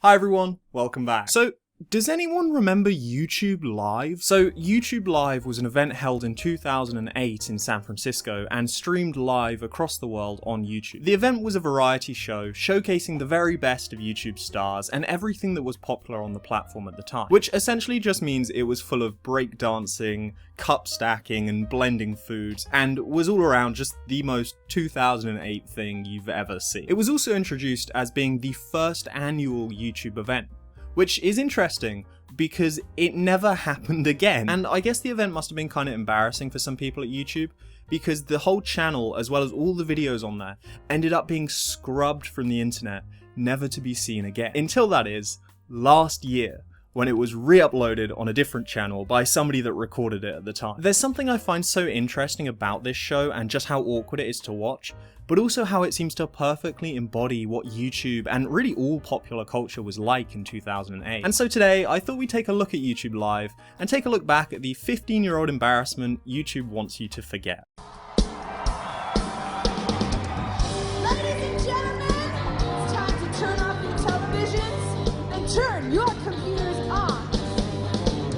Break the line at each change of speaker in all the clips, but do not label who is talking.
Hi everyone, welcome back. So, does anyone remember YouTube Live? So, YouTube Live was an event held in 2008 in San Francisco and streamed live across the world on YouTube. The event was a variety show showcasing the very best of YouTube stars and everything that was popular on the platform at the time, which essentially just means it was full of breakdancing, cup stacking and blending foods, and was all around just the most 2008 thing you've ever seen. It was also introduced as being the first annual YouTube event, which is interesting because it never happened again. And I guess the event must have been kind of embarrassing for some people at YouTube because the whole channel, as well as all the videos on there, ended up being scrubbed from the internet, never to be seen again. Until that is, last year, when it was re-uploaded on a different channel by somebody that recorded it at the time. There's something I find so interesting about this show and just how awkward it is to watch, but also how it seems to perfectly embody what YouTube and really all popular culture was like in 2008. And so today, I thought we'd take a look at YouTube Live and take a look back at the 15-year-old embarrassment YouTube wants you to forget.
Ladies and gentlemen, it's time to turn off your televisions and turn your computers on.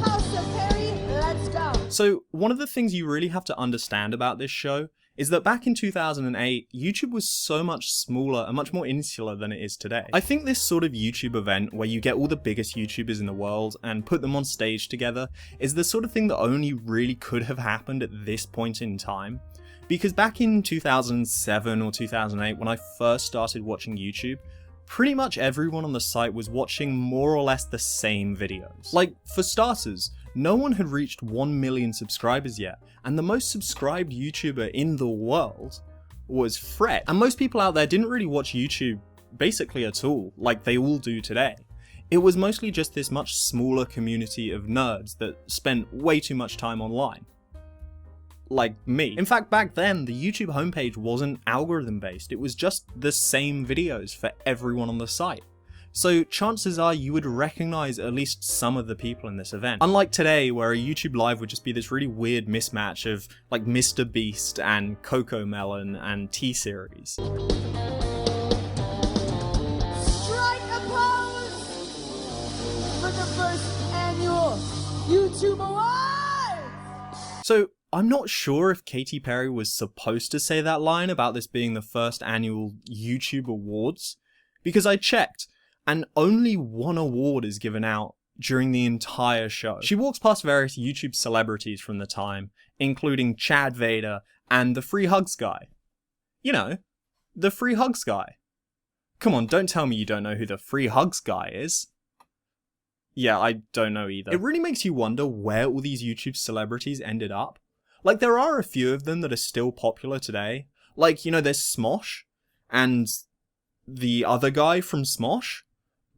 House of Perry, let's go.
So one of the things you really have to understand about this show is that back in 2008, YouTube was so much smaller and much more insular than it is today. I think this sort of YouTube event where you get all the biggest YouTubers in the world and put them on stage together is the sort of thing that only really could have happened at this point in time. Because back in 2007 or 2008, when I first started watching YouTube, pretty much everyone on the site was watching more or less the same videos. Like, for starters, no one had reached 1 million subscribers yet, and the most subscribed YouTuber in the world was Fred. And most people out there didn't really watch YouTube basically at all, like they all do today. It was mostly just this much smaller community of nerds that spent way too much time online. Like me. In fact, back then, the YouTube homepage wasn't algorithm based, it was just the same videos for everyone on the site. So chances are you would recognize at least some of the people in this event. Unlike today, where a YouTube Live would just be this really weird mismatch of like Mr. Beast and Coco Melon and T-Series.
Strike a pose for the first annual YouTube Awards!
So I'm not sure if Katy Perry was supposed to say that line about this being the first annual YouTube Awards, because I checked, and only one award is given out during the entire show. She walks past various YouTube celebrities from the time, including Chad Vader and the Free Hugs guy. You know, the Free Hugs guy. Come on, don't tell me you don't know who the Free Hugs guy is. Yeah, I don't know either. It really makes you wonder where all these YouTube celebrities ended up. Like, there are a few of them that are still popular today. Like, you know, there's Smosh and the other guy from Smosh.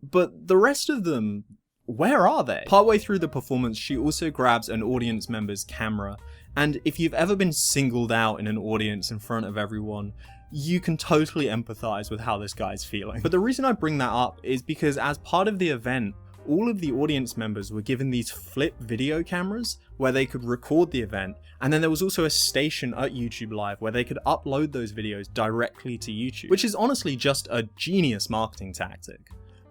But the rest of them, where are they? Partway through the performance, she also grabs an audience member's camera, and if you've ever been singled out in an audience in front of everyone, you can totally empathize with how this guy's feeling. But the reason I bring that up is because as part of the event, all of the audience members were given these flip video cameras where they could record the event, and then there was also a station at YouTube Live where they could upload those videos directly to YouTube, which is honestly just a genius marketing tactic.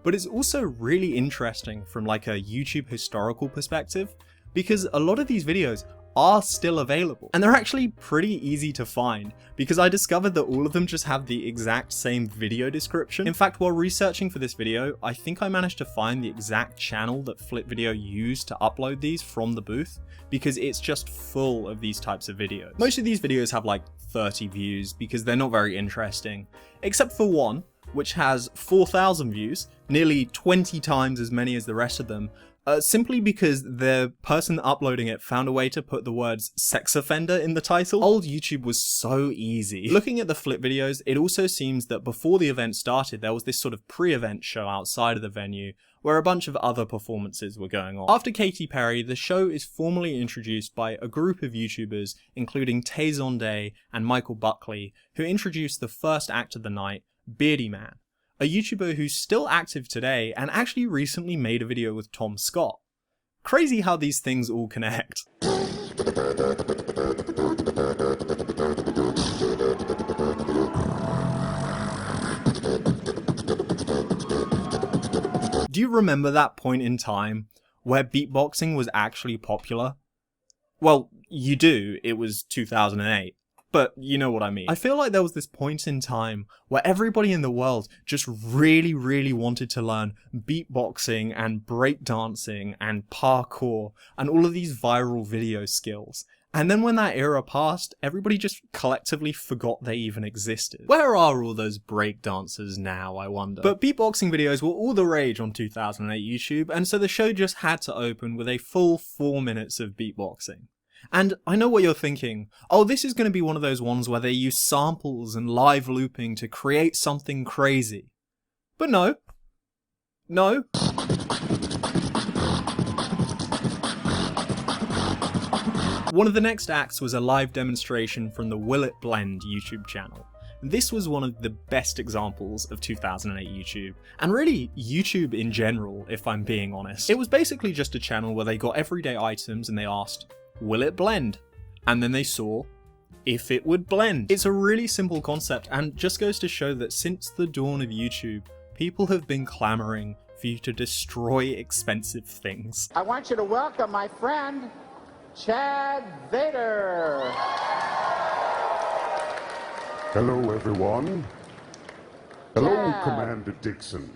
But it's also really interesting from like a YouTube historical perspective, because a lot of these videos are still available, and they're actually pretty easy to find, because I discovered that all of them just have the exact same video description. In fact, while researching for this video, I think I managed to find the exact channel that Flip Video used to upload these from the booth, because it's just full of these types of videos. Most of these videos have like 30 views because they're not very interesting, except for one, which has 4,000 views, nearly 20 times as many as the rest of them, simply because the person uploading it found a way to put the words sex offender in the title. Old YouTube was so easy. Looking at the flip videos, it also seems that before the event started, there was this sort of pre-event show outside of the venue where a bunch of other performances were going on. After Katy Perry, the show is formally introduced by a group of YouTubers, including Tay Zonday and Michael Buckley, who introduced the first act of the night, Beardy Man, a YouTuber who's still active today and actually recently made a video with Tom Scott. Crazy how these things all connect. Do you remember that point in time where beatboxing was actually popular? Well, you do, it was 2008. But you know what I mean. I feel like there was this point in time where everybody in the world just really wanted to learn beatboxing and breakdancing and parkour and all of these viral video skills. And then when that era passed, everybody just collectively forgot they even existed. Where are all those breakdancers now, I wonder? But beatboxing videos were all the rage on 2008 YouTube, and so the show just had to open with a full 4 minutes of beatboxing. And I know what you're thinking, oh, this is going to be one of those ones where they use samples and live looping to create something crazy. But no. No. One of the next acts was a live demonstration from the Will It Blend YouTube channel. This was one of the best examples of 2008 YouTube, and really YouTube in general, if I'm being honest. It was basically just a channel where they got everyday items and they asked, will it blend? And then they saw if it would blend. It's a really simple concept and just goes to show that since the dawn of YouTube, people have been clamoring for you to destroy expensive things.
I want you to welcome my friend, Chad Vader.
Hello, everyone. Hello,
Chad.
Commander Dixon.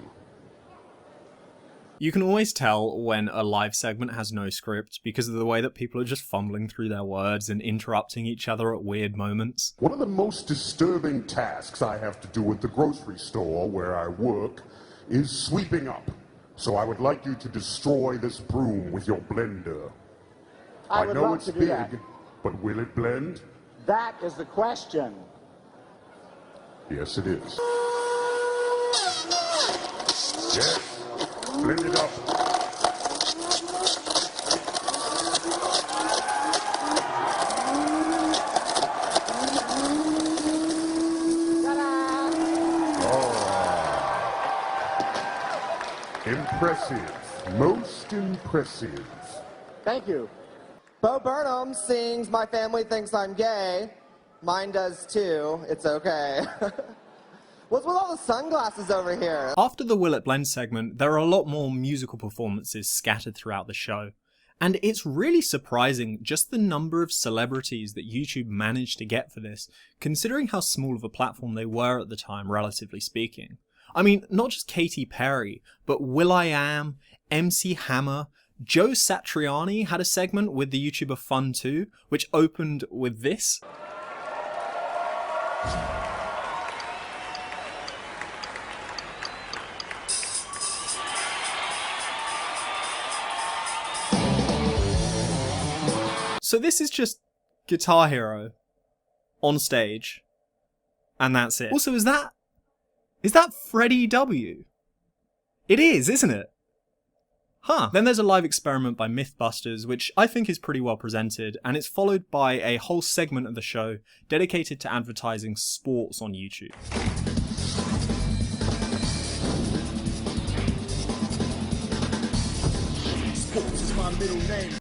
You can always tell when a live segment has no script because of the way that people are just fumbling through their words and interrupting each other at weird moments.
One of the most disturbing tasks I have to do at the grocery store where I work is sweeping up. So I would like you to destroy this broom with your blender.
I would
know
love
it's
to do
big,
that.
but will it blend?
That is the question.
Yes, it is. Yes, blend it up. Impressive, most impressive.
Thank you.
Bo Burnham sings My Family Thinks I'm Gay. Mine does too. It's okay. What's with all the sunglasses over here?
After the Will It Blend segment, there are a lot more musical performances scattered throughout the show. And it's really surprising just the number of celebrities that YouTube managed to get for this, considering how small of a platform they were at the time, relatively speaking. I mean, not just Katy Perry, but will.i.am, MC Hammer, Joe Satriani had a segment with the YouTuber Fun2, which opened with this. So this is just Guitar Hero on stage, and that's it. Also, is that Freddie W? It is, isn't it? Huh. Then there's a live experiment by Mythbusters, which I think is pretty well presented, and it's followed by a whole segment of the show dedicated to advertising sports on YouTube.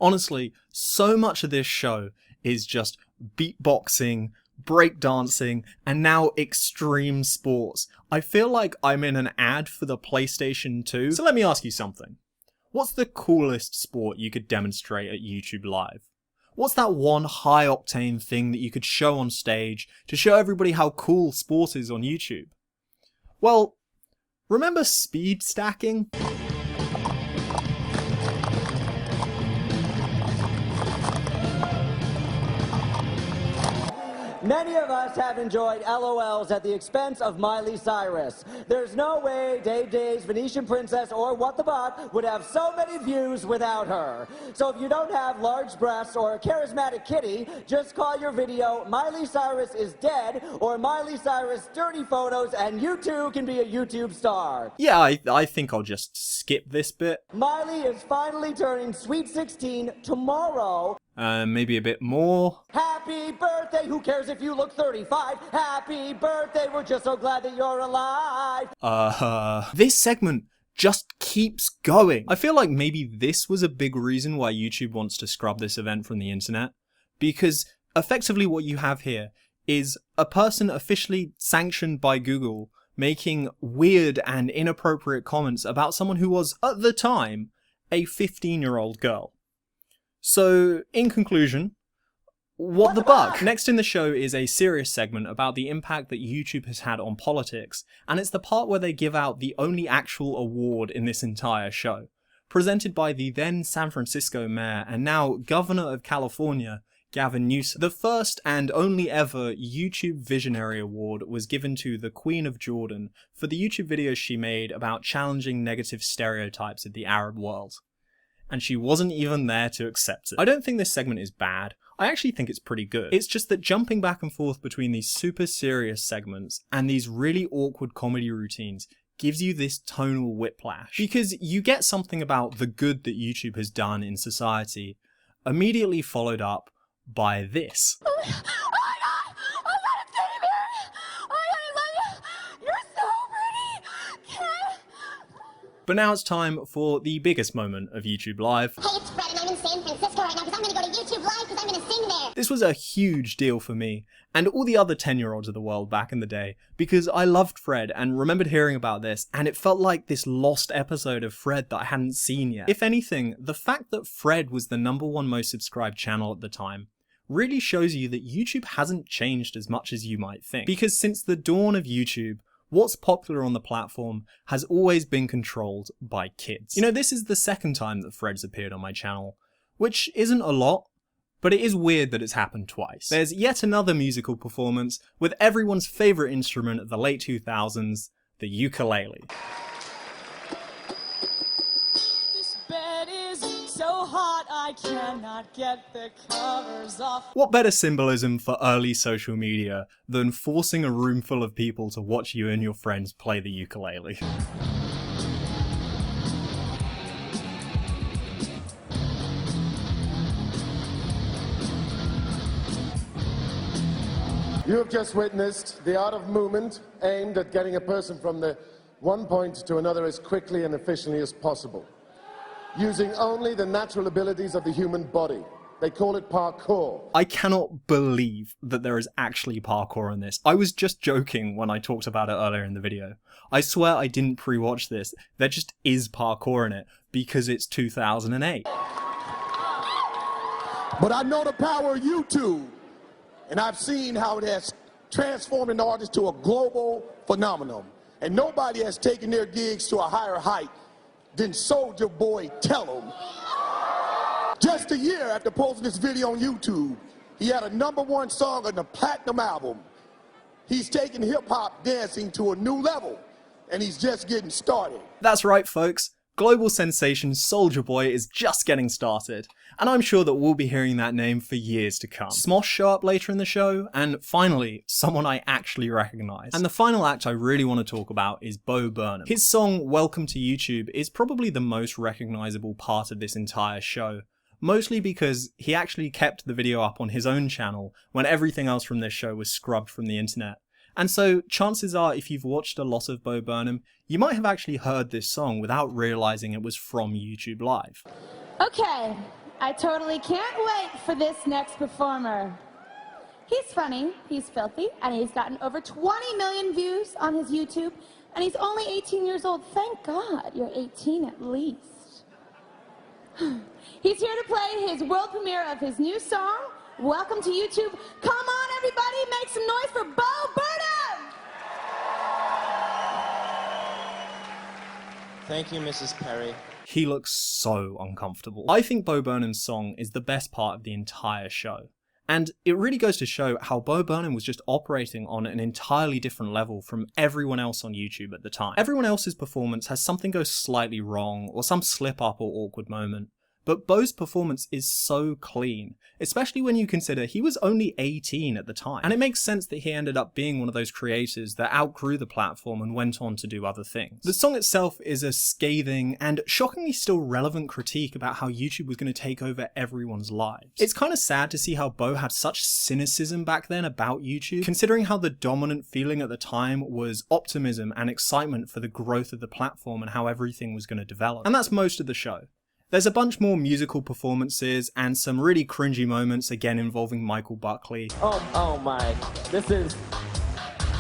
Honestly, so much of this show is just beatboxing, breakdancing, and now extreme sports. I feel like I'm in an ad for the PlayStation 2. So let me ask you something. What's the coolest sport you could demonstrate at YouTube Live? What's that one high-octane thing that you could show on stage to show everybody how cool sport is on YouTube? Well, remember speed stacking?
Many of us have enjoyed LOLs at the expense of Miley Cyrus. There's no way Dave Days, Venetian Princess, or What the Bot would have so many views without her. So if you don't have large breasts or a charismatic kitty, just call your video Miley Cyrus is dead or Miley Cyrus dirty photos and you too can be a YouTube star.
Yeah, I think I'll just skip this bit.
Miley is finally turning Sweet 16 tomorrow.
Maybe a bit more.
Happy birthday, who cares if you look 35? Happy birthday, we're just so glad that you're alive.
This segment just keeps going. I feel like maybe this was a big reason why YouTube wants to scrub this event from the internet, because effectively what you have here is a person officially sanctioned by Google making weird and inappropriate comments about someone who was, at the time, a 15-year-old girl. So, in conclusion, what the buck? Next in the show is a serious segment about the impact that YouTube has had on politics, and it's the part where they give out the only actual award in this entire show, presented by the then San Francisco mayor and now governor of California, Gavin Newsom. The first and only ever YouTube Visionary Award was given to the Queen of Jordan for the YouTube videos she made about challenging negative stereotypes of the Arab world. And she wasn't even there to accept it. I don't think this segment is bad. I actually think it's pretty good. It's just that jumping back and forth between these super serious segments and these really awkward comedy routines gives you this tonal whiplash. Because you get something about the good that YouTube has done in society, immediately followed up by this.
Oh my god! I got a teddy bear! I love you! You're so pretty!
But now it's time for the biggest moment of YouTube Live.
Hey, it's Fred and I'm in San Francisco right now because I'm going to go to YouTube Live because I'm going to sing there.
This was a huge deal for me, and all the other 10-year-olds of the world back in the day, because I loved Fred and remembered hearing about this, and it felt like this lost episode of Fred that I hadn't seen yet. If anything, the fact that Fred was the #1 most subscribed channel at the time really shows you that YouTube hasn't changed as much as you might think. Because since the dawn of YouTube, what's popular on the platform has always been controlled by kids. You know, this is the second time that Fred's appeared on my channel, which isn't a lot, but it is weird that it's happened twice. There's yet another musical performance with everyone's favourite instrument of the late 2000s, the ukulele.
This bed is so hot I cannot get the covers off.
What better symbolism for early social media than forcing a room full of people to watch you and your friends play the ukulele?
You have just witnessed the art of movement aimed at getting a person from the one point to another as quickly and efficiently as possible, using only the natural abilities of the human body. They call it parkour.
I cannot believe that there is actually parkour in this. I was just joking when I talked about it earlier in the video. I swear I didn't pre-watch this. There just is parkour in it because it's 2008.
But I know the power of YouTube, and I've seen how it has transformed an artist to a global phenomenon. And nobody has taken their gigs to a higher height than Soulja Boy Tell'em. Just a year after posting this video on YouTube, he had a #1 song on the platinum album. He's taking hip-hop dancing to a new level, and he's just getting started.
That's right, folks. Global sensation Soulja Boy is just getting started, and I'm sure that we'll be hearing that name for years to come. Smosh show up later in the show, and finally, someone I actually recognise. And the final act I really want to talk about is Bo Burnham. His song Welcome to YouTube is probably the most recognisable part of this entire show, mostly because he actually kept the video up on his own channel when everything else from this show was scrubbed from the internet. And so, chances are, if you've watched a lot of Bo Burnham, you might have actually heard this song without realising it was from YouTube Live.
Okay, I totally can't wait for this next performer. He's funny, he's filthy, and he's gotten over 20 million views on his YouTube, and he's only 18 years old. Thank God you're 18 at least. He's here to play his world premiere of his new song, Welcome to YouTube. Come on, everybody, make some noise for Bo Burnham!
Thank you, Mrs. Perry.
He looks so uncomfortable. I think Bo Burnham's song is the best part of the entire show. And it really goes to show how Bo Burnham was just operating on an entirely different level from everyone else on YouTube at the time. Everyone else's performance has something go slightly wrong, or some slip up or awkward moment. But Bo's performance is so clean, especially when you consider he was only 18 at the time. And it makes sense that he ended up being one of those creators that outgrew the platform and went on to do other things. The song itself is a scathing and shockingly still relevant critique about how YouTube was going to take over everyone's lives. It's kind of sad to see how Bo had such cynicism back then about YouTube, considering how the dominant feeling at the time was optimism and excitement for the growth of the platform and how everything was going to develop. And that's most of the show. There's a bunch more musical performances and some really cringy moments, again involving Michael Buckley.
Oh my, this is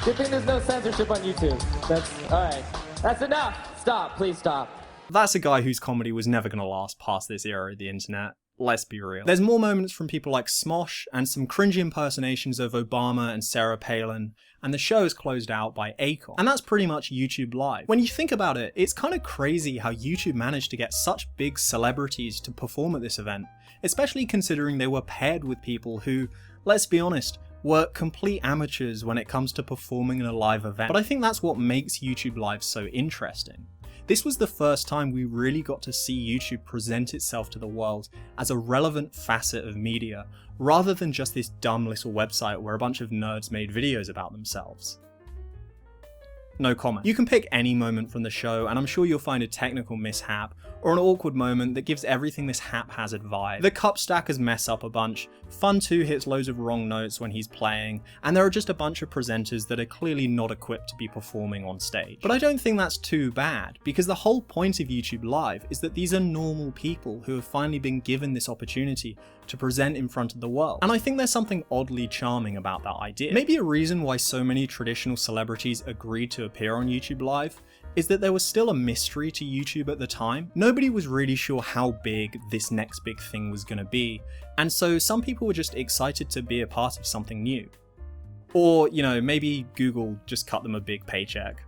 Good thing there's no censorship on YouTube. That's all right. That's enough. Stop. Please stop.
That's a guy whose comedy was never going to last past this era of the internet. Let's be real. There's more moments from people like Smosh and some cringy impersonations of Obama and Sarah Palin, and the show is closed out by Akon. And that's pretty much YouTube Live. When you think about it, it's kind of crazy how YouTube managed to get such big celebrities to perform at this event, especially considering they were paired with people who, let's be honest, were complete amateurs when it comes to performing in a live event. But I think that's what makes YouTube Live so interesting. This was the first time we really got to see YouTube present itself to the world as a relevant facet of media, rather than just this dumb little website where a bunch of nerds made videos about themselves. No comment. You can pick any moment from the show, and I'm sure you'll find a technical mishap or an awkward moment that gives everything this haphazard vibe. The cup stackers mess up a bunch, Fun2 hits loads of wrong notes when he's playing, and there are just a bunch of presenters that are clearly not equipped to be performing on stage. But I don't think that's too bad, because the whole point of YouTube Live is that these are normal people who have finally been given this opportunity to present in front of the world. And I think there's something oddly charming about that idea. Maybe a reason why so many traditional celebrities agreed to appear on YouTube Live is that there was still a mystery to YouTube at the time. Nobody was really sure how big this next big thing was going to be, and so some people were just excited to be a part of something new. Or, you know, maybe Google just cut them a big paycheck.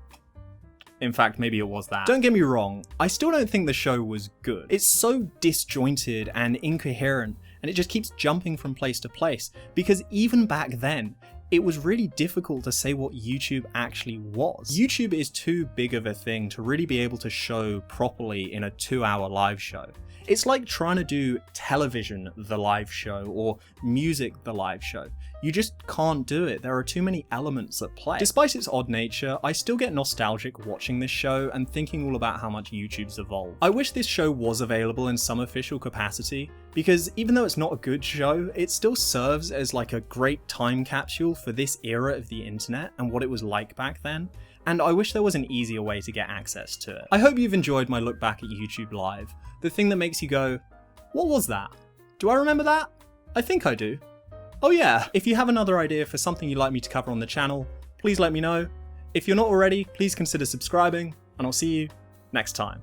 In fact, maybe it was that. Don't get me wrong, I still don't think the show was good. It's so disjointed and incoherent, and it just keeps jumping from place to place, because even back then, it was really difficult to say what YouTube actually was. YouTube is too big of a thing to really be able to show properly in a 2-hour live show. It's like trying to do television the live show or music the live show. You just can't do it. There are too many elements at play. Despite its odd nature, I still get nostalgic watching this show and thinking all about how much YouTube's evolved. I wish this show was available in some official capacity, because even though it's not a good show, it still serves as like a great time capsule for this era of the internet and what it was like back then. And I wish there was an easier way to get access to it. I hope you've enjoyed my look back at YouTube Live, the thing that makes you go, what was that? Do I remember that? I think I do. Oh yeah, if you have another idea for something you'd like me to cover on the channel, please let me know. If you're not already, please consider subscribing, and I'll see you next time.